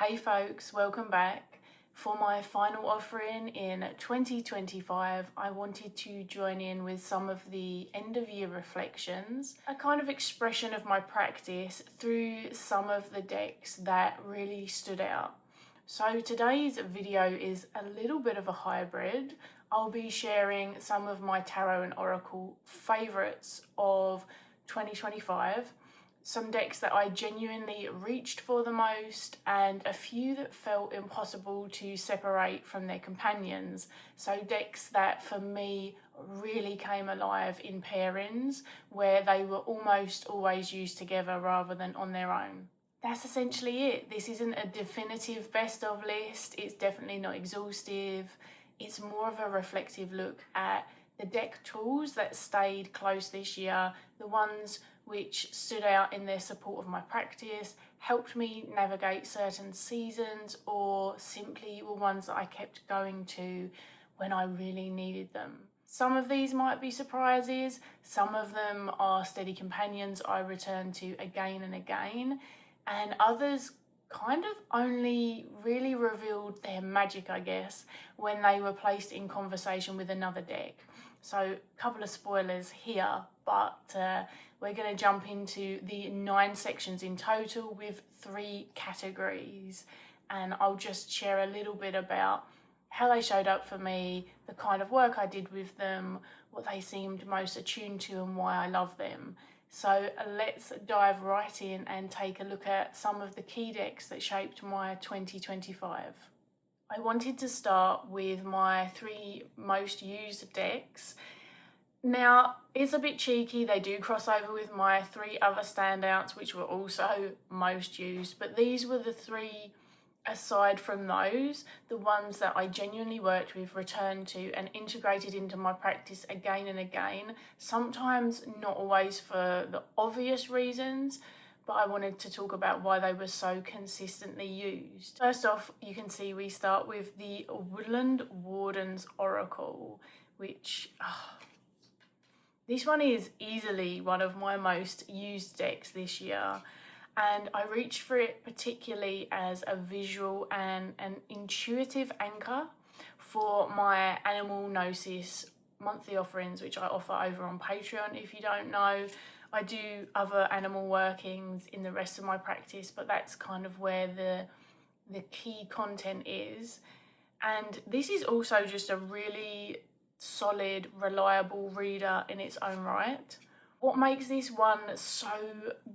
Hey folks, welcome back. For my final offering in 2025, I wanted to join in with some of the end of year reflections, a kind of expression of my practice through some of the decks that really stood out. So today's video is a little bit of a hybrid. I'll be sharing some of my tarot and oracle favourites of 2025, some decks that I genuinely reached for the most, and a few that felt impossible to separate from their companions. So decks that for me really came alive in pairings, where they were almost always used together rather than on their own. That's essentially it. This isn't a definitive best of list. It's definitely not exhaustive. It's more of a reflective look at the deck tools that stayed close this year, the ones which stood out in their support of my practice, helped me navigate certain seasons, or simply were ones that I kept going to when I really needed them. Some of these might be surprises, some of them are steady companions I return to again and again, and others kind of only really revealed their magic, I guess, when they were placed in conversation with another deck. So a couple of spoilers here, but we're going to jump into the 9 sections in total with 3 categories, and I'll just share a little bit about how they showed up for me, the kind of work I did with them, what they seemed most attuned to, and why I love them. So let's dive right in and take a look at some of the key decks that shaped my 2025. I wanted to start with my 3 most used decks. Now, it's a bit cheeky, they do cross over with my 3 other standouts, which were also most used, but these were the 3, aside from those, the ones that I genuinely worked with, returned to, and integrated into my practice again and again, sometimes not always for the obvious reasons, but I wanted to talk about why they were so consistently used. First off, you can see we start with the Woodland Wardens Oracle, which this one is easily one of my most used decks this year, and I reached for it particularly as a visual and an intuitive anchor for my Animal Gnosis monthly offerings, which I offer over on Patreon. If you don't know, I do other animal workings in the rest of my practice, but that's kind of where the key content is. And this is also just a really solid, reliable reader in its own right. What makes this one so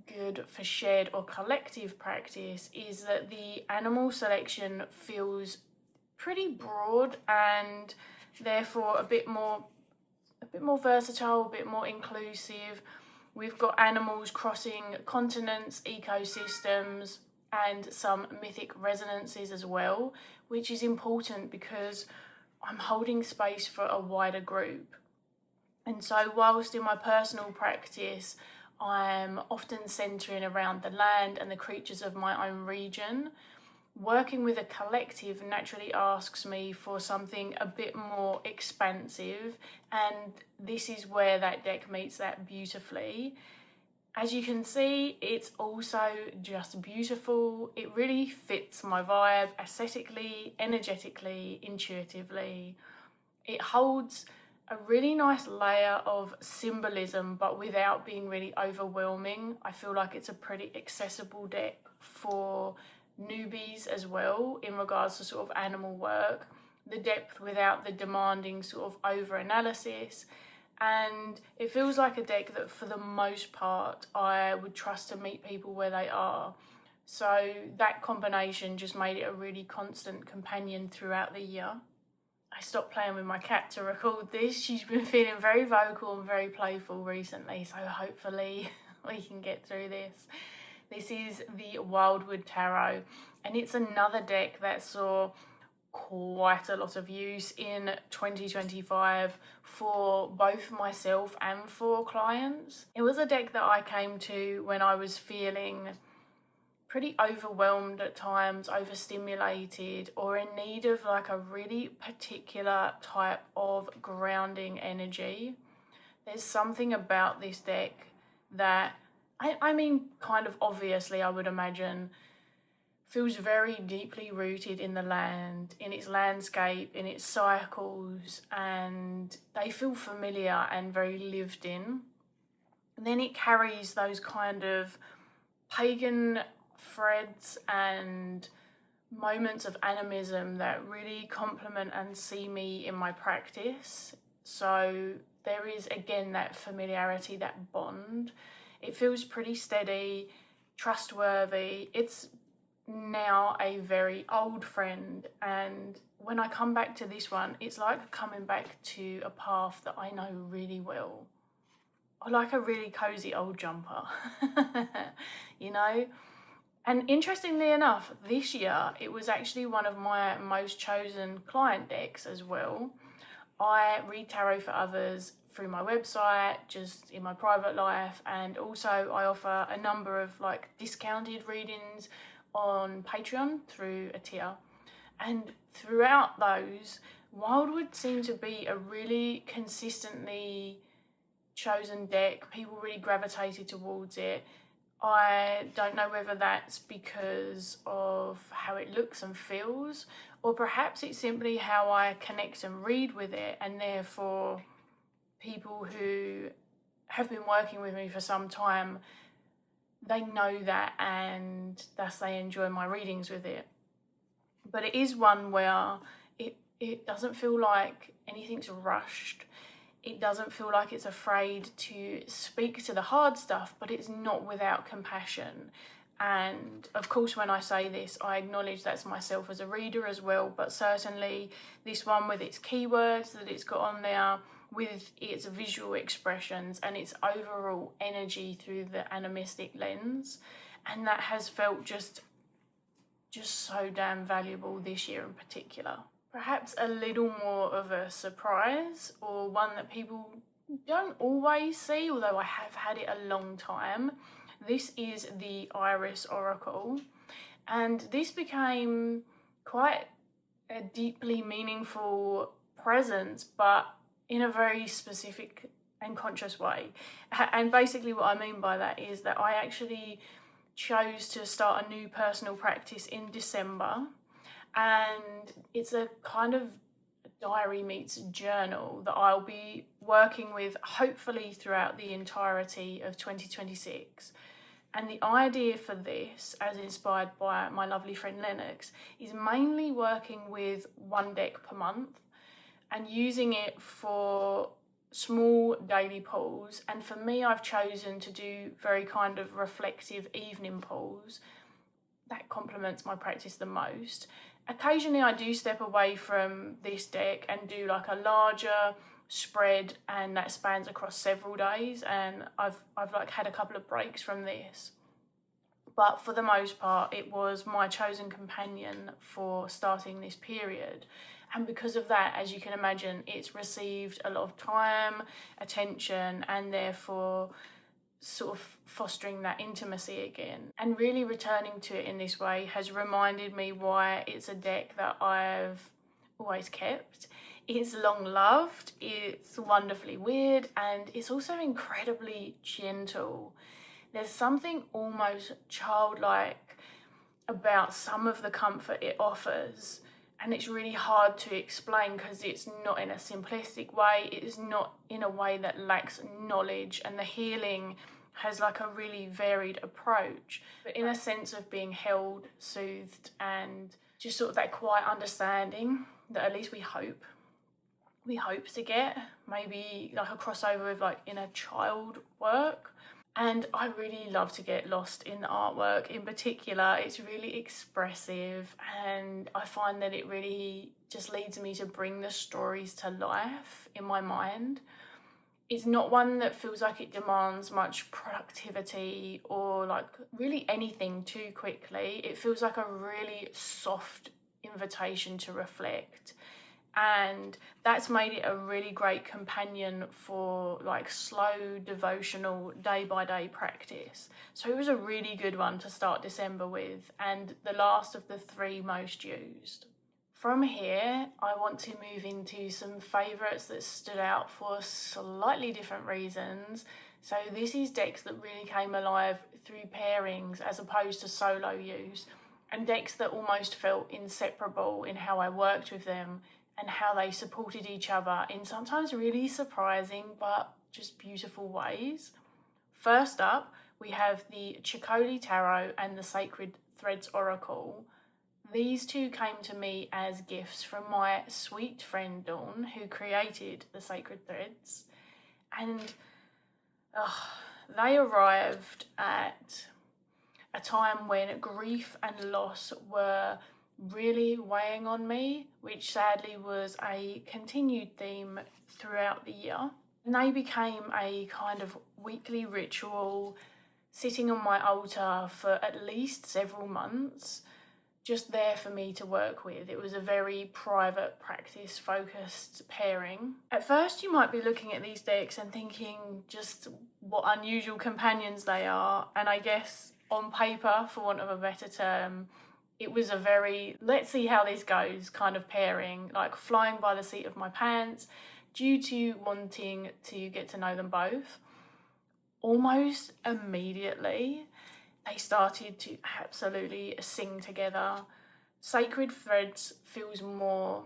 good for shared or collective practice is that the animal selection feels pretty broad and therefore a bit more versatile, a bit more inclusive. We've got animals crossing continents, ecosystems, and some mythic resonances as well, which is important because I'm holding space for a wider group. And so whilst in my personal practice, I'm often centering around the land and the creatures of my own region, working with a collective naturally asks me for something a bit more expansive, and this is where that deck meets that beautifully. As you can see, it's also just beautiful. It really fits my vibe aesthetically, energetically, intuitively. It holds a really nice layer of symbolism, but without being really overwhelming. I feel like it's a pretty accessible deck for newbies as well in regards to sort of animal work, the depth without the demanding sort of over analysis, and it feels like a deck that for the most part I would trust to meet people where they are. So that combination just made it a really constant companion throughout the year. I stopped playing with my cat to record this. She's been feeling very vocal and very playful recently, so hopefully we can get through this. This is the Wildwood Tarot, and it's another deck that saw quite a lot of use in 2025 for both myself and for clients. It was a deck that I came to when I was feeling pretty overwhelmed at times, overstimulated, or in need of like a really particular type of grounding energy. There's something about this deck that, I mean, kind of obviously I would imagine feels very deeply rooted in the land, in its landscape, in its cycles, and they feel familiar and very lived in. And then it carries those kind of pagan threads and moments of animism that really complement and see me in my practice. So there is again that familiarity, that bond. It feels pretty steady, trustworthy. It's now a very old friend, and when I come back to this one, it's like coming back to a path that I know really well. I like a really cozy old jumper, you know? And interestingly enough, this year, it was actually one of my most chosen client decks as well. I read tarot for others through my website, just in my private life, and also I offer a number of like discounted readings on Patreon through a tier. And throughout those, Wildwood seemed to be a really consistently chosen deck. People really gravitated towards it. I don't know whether that's because of how it looks and feels, or perhaps it's simply how I connect and read with it, and therefore people who have been working with me for some time, they know that, and thus they enjoy my readings with it. But it is one where it doesn't feel like anything's rushed. It doesn't feel like it's afraid to speak to the hard stuff, but it's not without compassion. And of course, when I say this, I acknowledge that's myself as a reader as well, but certainly this one with its keywords that it's got on there, with its visual expressions and its overall energy through the animistic lens. And that has felt just so damn valuable this year in particular. Perhaps a little more of a surprise, or one that people don't always see, although I have had it a long time. This is the Iris Oracle, and this became quite a deeply meaningful presence, but in a very specific and conscious way. And basically what I mean by that is that I actually chose to start a new personal practice in December, and it's a kind of diary meets journal that I'll be working with hopefully throughout the entirety of 2026. And the idea for this, as inspired by my lovely friend Lennox, is mainly working with one deck per month and using it for small daily pulls. And for me, I've chosen to do very kind of reflective evening pulls. That complements my practice the most. Occasionally I do step away from this deck and do like a larger spread, and that spans across several days, and I've like had a couple of breaks from this. But for the most part, it was my chosen companion for starting this period. And because of that, as you can imagine, it's received a lot of time, attention, and therefore sort of fostering that intimacy again. And really returning to it in this way has reminded me why it's a deck that I've always kept. It's long loved, it's wonderfully weird, and it's also incredibly gentle. There's something almost childlike about some of the comfort it offers, and it's really hard to explain because it's not in a simplistic way, it is not in a way that lacks knowledge, and the healing has like a really varied approach, but in a sense of being held, soothed, and just sort of that quiet understanding that at least we hope to get, maybe like a crossover with like inner child work. And I really love to get lost in the artwork. In particular, it's really expressive, and I find that it really just leads me to bring the stories to life in my mind. It's not one that feels like it demands much productivity or like really anything too quickly. It feels like a really soft invitation to reflect. And that's made it a really great companion for like slow devotional day-by-day practice. So it was a really good one to start December with, and the last of the 3 most used. From here, I want to move into some favourites that stood out for slightly different reasons. So this is decks that really came alive through pairings as opposed to solo use. and decks that almost felt inseparable in how I worked with them and how they supported each other in sometimes really surprising but just beautiful ways. First up, we have the Ceccoli Tarot and the Sacred Threads Oracle. These two came to me as gifts from my sweet friend Dawn, who created the Sacred Threads, and they arrived at a time when grief and loss were really weighing on me, which sadly was a continued theme throughout the year. And they became a kind of weekly ritual, sitting on my altar for at least several months, just there for me to work with. It was a very private, practice-focused pairing. At first, you might be looking at these decks and thinking just what unusual companions they are, and I guess on paper, for want of a better term, it was a very let's see how this goes kind of pairing, like flying by the seat of my pants due to wanting to get to know them both. Almost immediately, they started to absolutely sing together. Sacred Threads feels more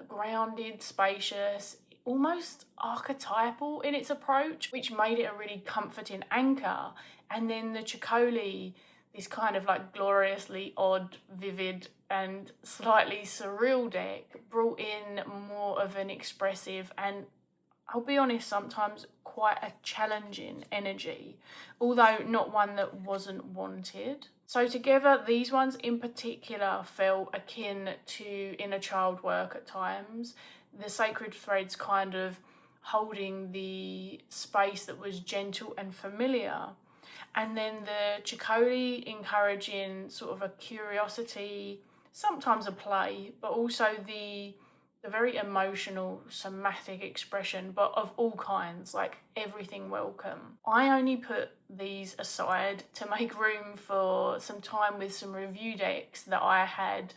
grounded, spacious, almost archetypal in its approach, which made it a really comforting anchor. And then the Ceccoli, this kind of like gloriously odd, vivid and slightly surreal deck, brought in more of an expressive and, I'll be honest, sometimes quite a challenging energy, although not one that wasn't wanted. So together, these ones in particular felt akin to inner child work at times. The Sacred Threads kind of holding the space that was gentle and familiar. And then the Ceccoli encouraging sort of a curiosity, sometimes a play, but also the very emotional, somatic expression, but of all kinds, like everything welcome. I only put these aside to make room for some time with some review decks that I had,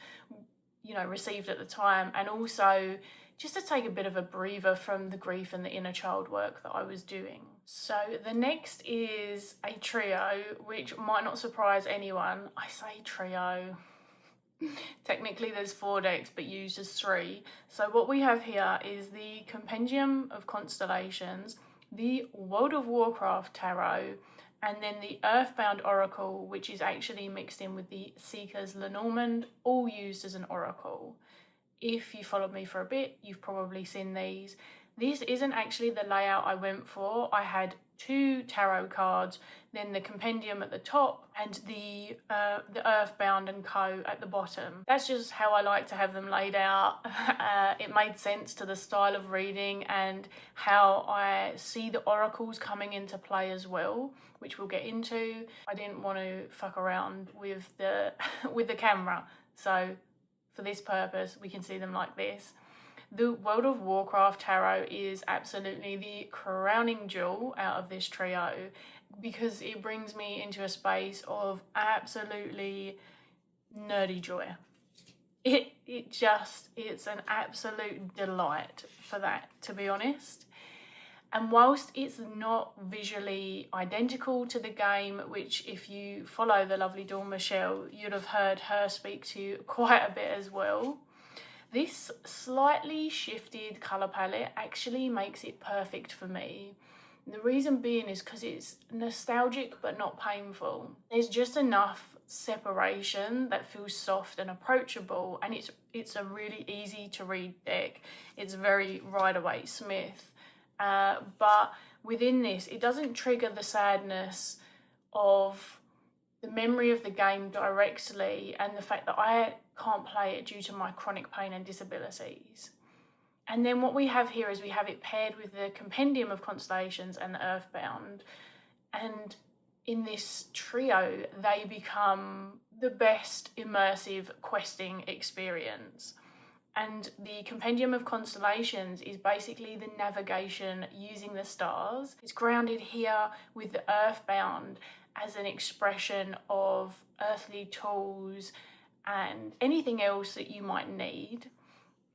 received at the time, and also just to take a bit of a breather from the grief and the inner child work that I was doing. So the next is a trio, which might not surprise anyone. I say trio. Technically there's 4 decks but used as 3. So what we have here is the Compendium of Constellations, the World of Warcraft Tarot, and then the Earthbound Oracle, which is actually mixed in with the Seeker's Lenormand, all used as an oracle. If you followed me for a bit, you've probably seen these. This isn't actually the layout I went for. I had 2 tarot cards, then the compendium at the top and the Earthbound and Co at the bottom. That's just how I like to have them laid out. It made sense to the style of reading and how I see the oracles coming into play as well, which we'll get into. I didn't want to fuck around with the camera, so for this purpose we can see them like this. The World of Warcraft Tarot is absolutely the crowning jewel out of this trio because it brings me into a space of absolutely nerdy joy. It's an absolute delight for that, to be honest. And whilst it's not visually identical to the game, which if you follow the lovely 𝗕𝗿𝗄𝗆, you'd have heard her speak to quite a bit as well, this slightly shifted colour palette actually makes it perfect for me. The reason being is because it's nostalgic but not painful. There's just enough separation that feels soft and approachable, and it's a really easy to read deck. It's very Rider-Waite-Smith, but within this, it doesn't trigger the sadness of the memory of the game directly and the fact that I can't play it due to my chronic pain and disabilities. And then what we have here is we have it paired with the Compendium of Constellations and the Earthbound. And in this trio, they become the best immersive questing experience. And the Compendium of Constellations is basically the navigation using the stars. It's grounded here with the Earthbound as an expression of earthly tools and anything else that you might need.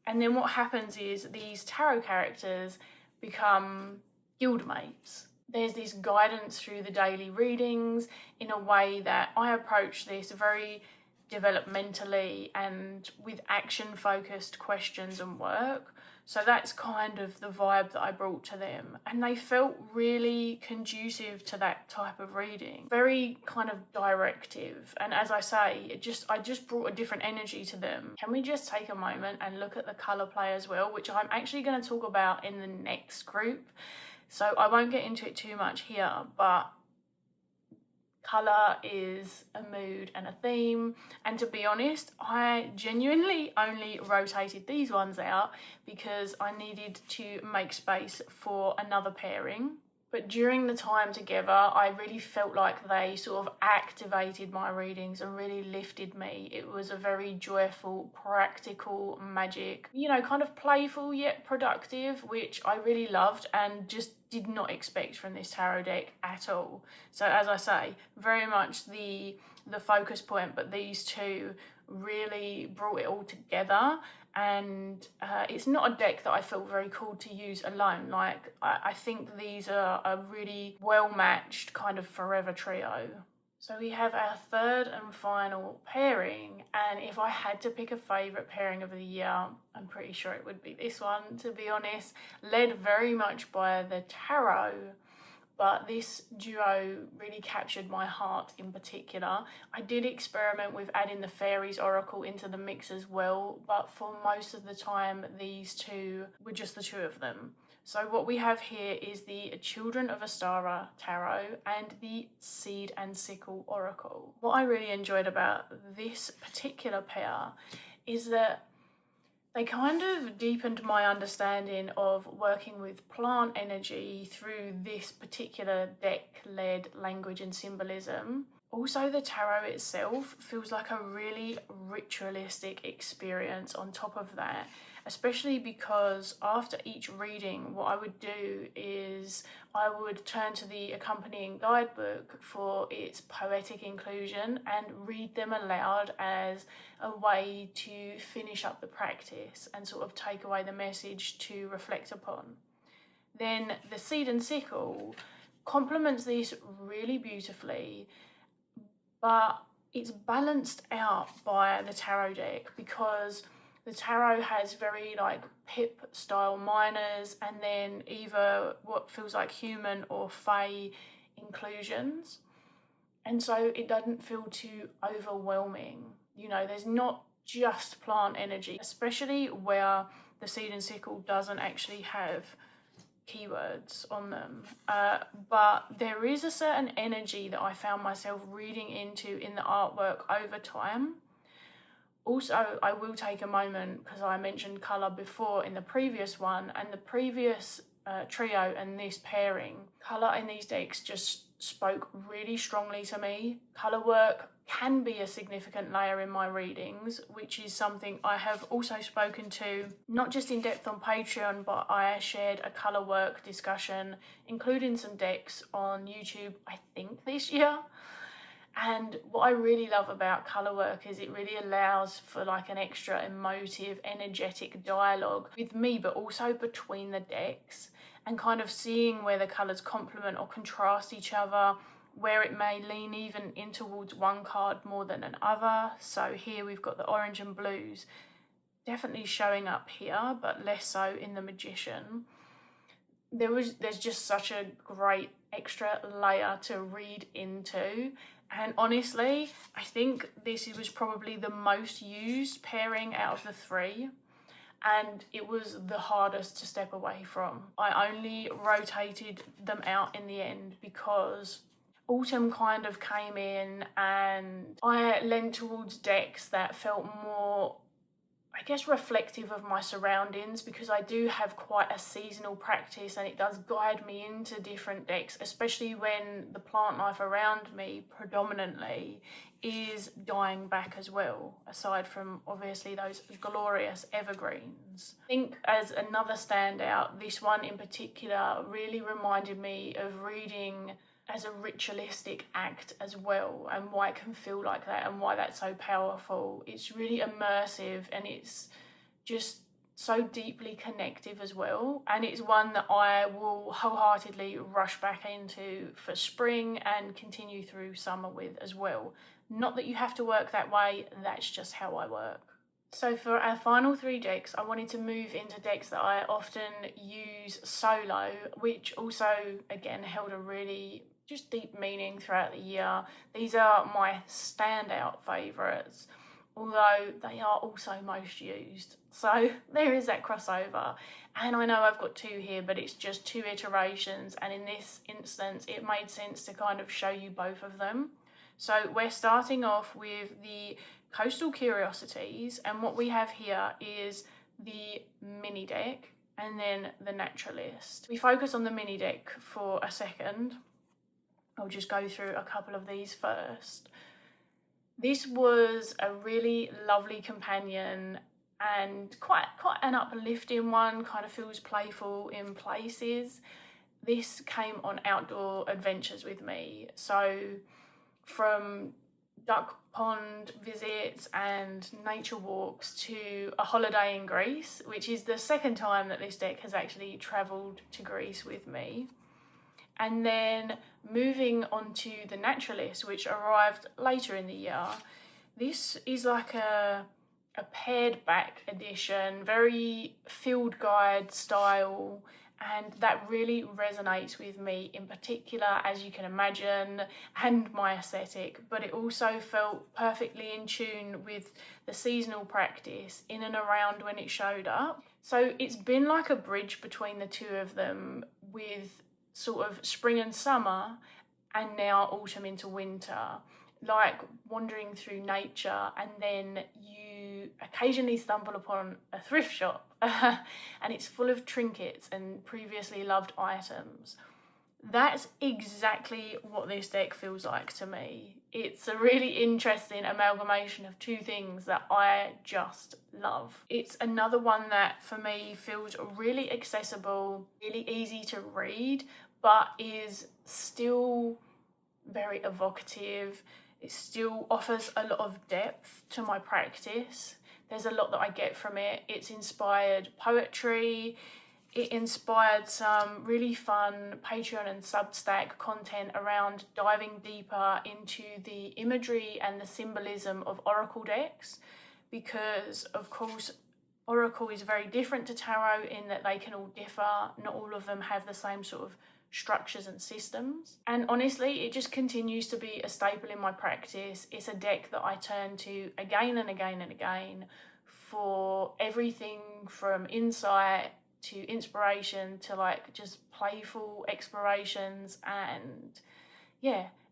And then what happens is these tarot characters become guildmates. There's this guidance through the daily readings in a way that I approach this very developmentally and with action-focused questions and work. So that's kind of the vibe that I brought to them. And they felt really conducive to that type of reading. Very kind of directive. And as I say, I just brought a different energy to them. Can we just take a moment and look at the colour play as well, which I'm actually going to talk about in the next group. So I won't get into it too much here, but colour is a mood and a theme, and to be honest, I genuinely only rotated these ones out because I needed to make space for another pairing. But during the time together, I really felt like they sort of activated my readings and really lifted me. It was a very joyful, practical magic, you know, kind of playful yet productive, which I really loved and just did not expect from this tarot deck at all. So as I say, very much the focus point, but these two really brought it all together. And it's not a deck that I feel very called to use alone. Like, I think these are a really well-matched kind of forever trio. So we have our third and final pairing, and if I had to pick a favourite pairing of the year, I'm pretty sure it would be this one, to be honest. Led very much by the tarot, but this duo really captured my heart in particular. I did experiment with adding the Fairies Oracle into the mix as well, but for most of the time these two were just the two of them. So what we have here is the Children of Ostara Tarot and the Seed and Sickle Oracle. What I really enjoyed about this particular pair is that they kind of deepened my understanding of working with plant energy through this particular deck-led language and symbolism. Also, the tarot itself feels like a really ritualistic experience on top of that, especially because after each reading, what I would do is I would turn to the accompanying guidebook for its poetic inclusion and read them aloud as a way to finish up the practice and sort of take away the message to reflect upon. Then the Seed and Sickle complements this really beautifully, but it's balanced out by the tarot deck because the tarot has very like pip style minors and then either what feels like human or fae inclusions. And so it doesn't feel too overwhelming. You know, there's not just plant energy, especially where the Seed and Sickle doesn't actually have keywords on them. But there is a certain energy that I found myself reading into in the artwork over time. Also, I will take a moment because I mentioned colour before in the previous one, and the previous trio and this pairing, colour in these decks just spoke really strongly to me. Colour work can be a significant layer in my readings, which is something I have also spoken to, not just in depth on Patreon, but I shared a colour work discussion, including some decks on YouTube, I think this year. And what I really love about colour work is it really allows for like an extra emotive, energetic dialogue with me, but also between the decks, and kind of seeing where the colours complement or contrast each other, where it may lean even in towards one card more than another. So here we've got the orange and blues definitely showing up here, but less so in the Magician. There's just such a great extra layer to read into. And honestly, I think this was probably the most used pairing out of the three, and it was the hardest to step away from. I only rotated them out in the end because autumn kind of came in and I leaned towards decks that felt more, I guess, reflective of my surroundings, because I do have quite a seasonal practice and it does guide me into different decks, especially when the plant life around me predominantly is dying back as well, aside from obviously those glorious evergreens. I think as another standout, this one in particular really reminded me of reading as a ritualistic act as well, and why it can feel like that and why that's so powerful. It's really immersive and it's just so deeply connective as well, and it's one that I will wholeheartedly rush back into for spring and continue through summer with as well. Not that you have to work that way, that's just how I work. So for our final 3 decks, I wanted to move into decks that I often use solo, which also, again, held a really just deep meaning throughout the year. These are my standout favourites, although they are also most used. So there is that crossover. And I know I've got 2 here, but it's just 2 iterations. And in this instance, it made sense to kind of show you both of them. So we're starting off with the Coastal Curiosities, and what we have here is the mini deck and then the naturalist. We focus on the mini deck for a second. I'll just go through a couple of these first. This was a really lovely companion and quite an uplifting one, kind of feels playful in places. This came on outdoor adventures with me. So from duck pond visits and nature walks to a holiday in Greece, which is the 2nd time that this deck has actually travelled to Greece with me. And then moving on to the naturalist, which arrived later in the year. This is like a pared back edition, very field guide style, and that really resonates with me in particular, as you can imagine, and my aesthetic, but it also felt perfectly in tune with the seasonal practice in and around when it showed up. So it's been like a bridge between the 2 of them, with sort of spring and summer and now autumn into winter, like wandering through nature, and then you occasionally stumble upon a thrift shop and it's full of trinkets and previously loved items. That's exactly what this deck feels like to me. It's a really interesting amalgamation of 2 things that I just love. It's another one that for me feels really accessible, really easy to read, but is still very evocative. It still offers a lot of depth to my practice. There's a lot that I get from it. It's inspired poetry. It inspired some really fun Patreon and Substack content around diving deeper into the imagery and the symbolism of oracle decks, because of course oracle is very different to tarot in that they can all differ. Not all of them have the same sort of structures and systems, and honestly it just continues to be a staple in my practice. It's a deck that I turn to again and again and again for everything from insight to inspiration to like just playful explorations and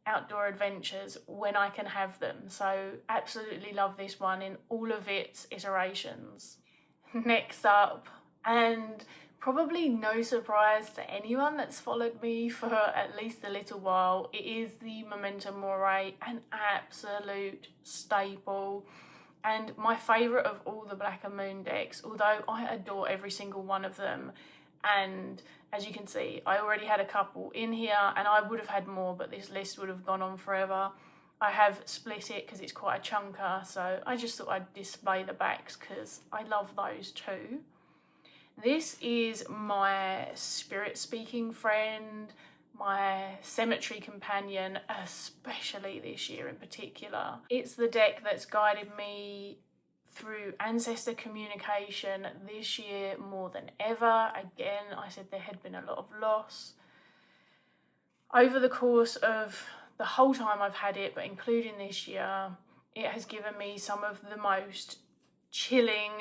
outdoor adventures when I can have them. So absolutely love this one in all of its iterations. Next up, and probably no surprise to anyone that's followed me for at least a little while, it is the Memento Mori, an absolute staple and my favourite of all the Black and Moon decks, although I adore every single one of them. And as you can see, I already had a couple in here and I would have had more, but this list would have gone on forever. I have split it because it's quite a chunker, so I just thought I'd display the backs because I love those too. This is my spirit speaking friend, my cemetery companion, especially this year in particular. It's the deck that's guided me through ancestor communication this year more than ever. Again, I said there had been a lot of loss. Over the course of the whole time I've had it, but including this year, it has given me some of the most chilling,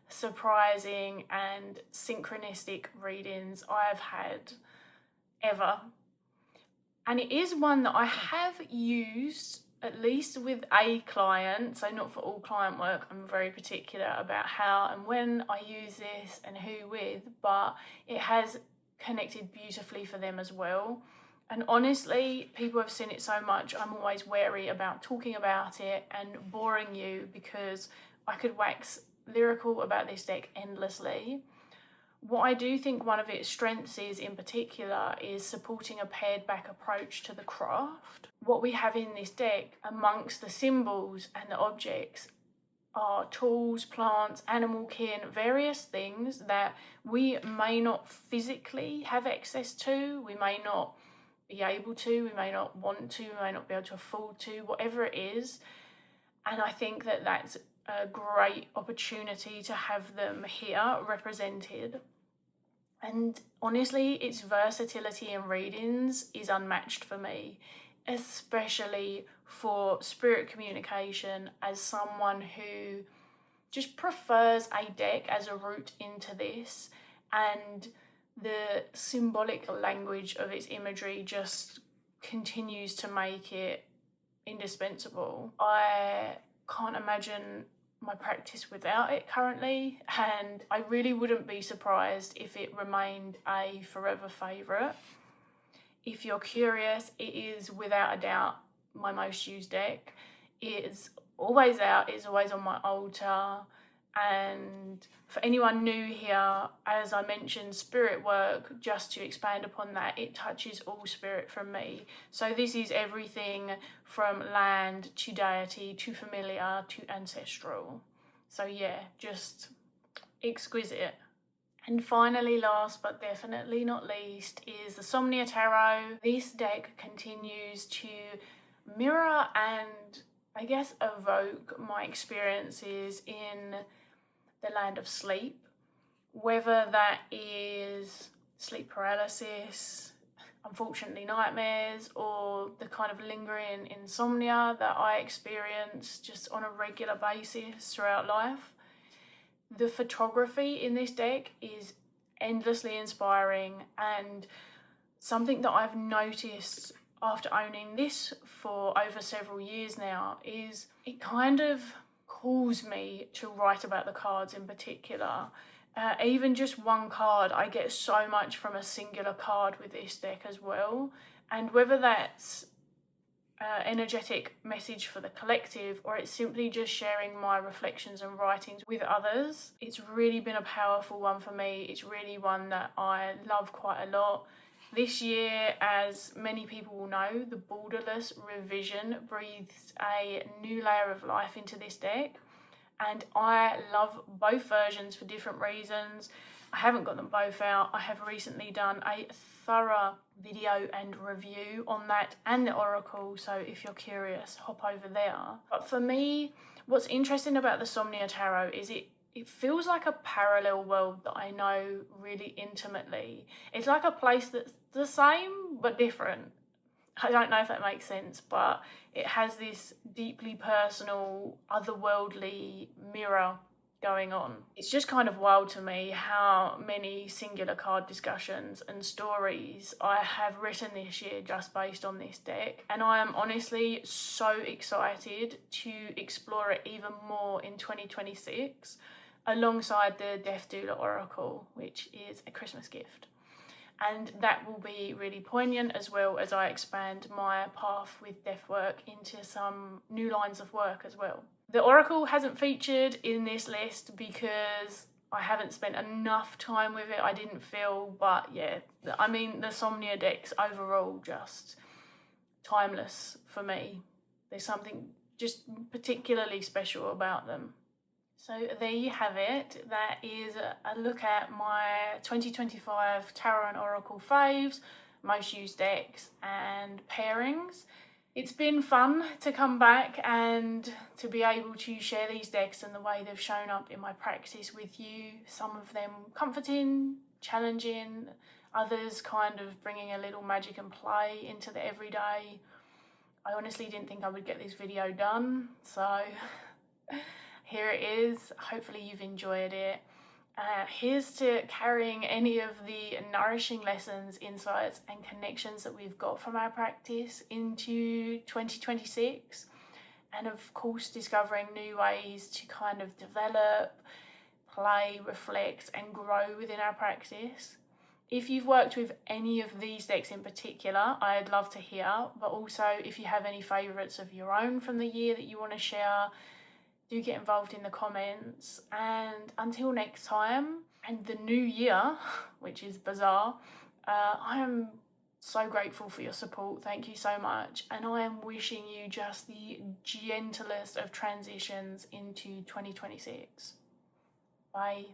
surprising and synchronistic readings I've had ever. And it is one that I have used at least with a client, so not for all client work. I'm very particular about how and when I use this and who with, but it has connected beautifully for them as well. And honestly, people have seen it so much, I'm always wary about talking about it and boring you because I could wax lyrical about this deck endlessly. What I do think one of its strengths is in particular is supporting a pared back approach to the craft. What we have in this deck amongst the symbols and the objects are tools, plants, animal kin, various things that we may not physically have access to, we may not be able to, we may not want to, we may not be able to afford to, whatever it is. And I think that that's a great opportunity to have them here represented. And honestly, its versatility in readings is unmatched for me, especially for spirit communication as someone who just prefers a deck as a route into this, and the symbolic language of its imagery just continues to make it indispensable. I can't imagine my practice without it currently, and I really wouldn't be surprised if it remained a forever favourite. If you're curious, it is without a doubt my most used deck. It's always out, it's always on my altar. And for anyone new here, as I mentioned, spirit work, just to expand upon that, it touches all spirit from me. So this is everything from land to deity to familiar to ancestral. So yeah, just exquisite. And finally, last but definitely not least, is the Somnia Tarot. This deck continues to mirror and I guess evoke my experiences in the land of sleep, whether that is sleep paralysis, unfortunately nightmares, or the kind of lingering insomnia that I experience just on a regular basis throughout life. The photography in this deck is endlessly inspiring, and something that I've noticed after owning this for over several years now is it kind of calls me to write about the cards in particular. Even just one card, I get so much from a singular card with this deck as well. And whether that's energetic message for the collective or it's simply just sharing my reflections and writings with others, it's really been a powerful one for me. It's really one that I love quite a lot. This year, as many people will know, the borderless revision breathes a new layer of life into this deck, and I love both versions for different reasons. I haven't got them both out. I have recently done a thorough video and review on that and the Oracle, so if you're curious, hop over there. But for me, what's interesting about the Somnia Tarot is it feels like a parallel world that I know really intimately. It's like a place that's the same but different. I don't know if that makes sense, but it has this deeply personal, otherworldly mirror going on. It's just kind of wild to me how many singular card discussions and stories I have written this year just based on this deck, and I am honestly so excited to explore it even more in 2026 alongside the Death Doula Oracle, which is a Christmas gift. And that will be really poignant as well as I expand my path with death work into some new lines of work as well. The Oracle hasn't featured in this list because I haven't spent enough time with it, I didn't feel, but yeah, I mean the Somnia decks overall just timeless for me. There's something just particularly special about them. So there you have it. That is a look at my 2025 Tarot and Oracle faves, most used decks and pairings. It's been fun to come back and to be able to share these decks and the way they've shown up in my practice with you. Some of them comforting, challenging, others kind of bringing a little magic and play into the everyday. I honestly didn't think I would get this video done, so here it is. Hopefully you've enjoyed it. Here's to carrying any of the nourishing lessons, insights and connections that we've got from our practice into 2026, and of course discovering new ways to kind of develop, play, reflect and grow within our practice. If you've worked with any of these decks in particular, I'd love to hear, but also if you have any favourites of your own from the year that you want to share, do get involved in the comments. And until next time and the new year, which is bizarre, I am so grateful for your support. Thank you so much. And I am wishing you just the gentlest of transitions into 2026. Bye.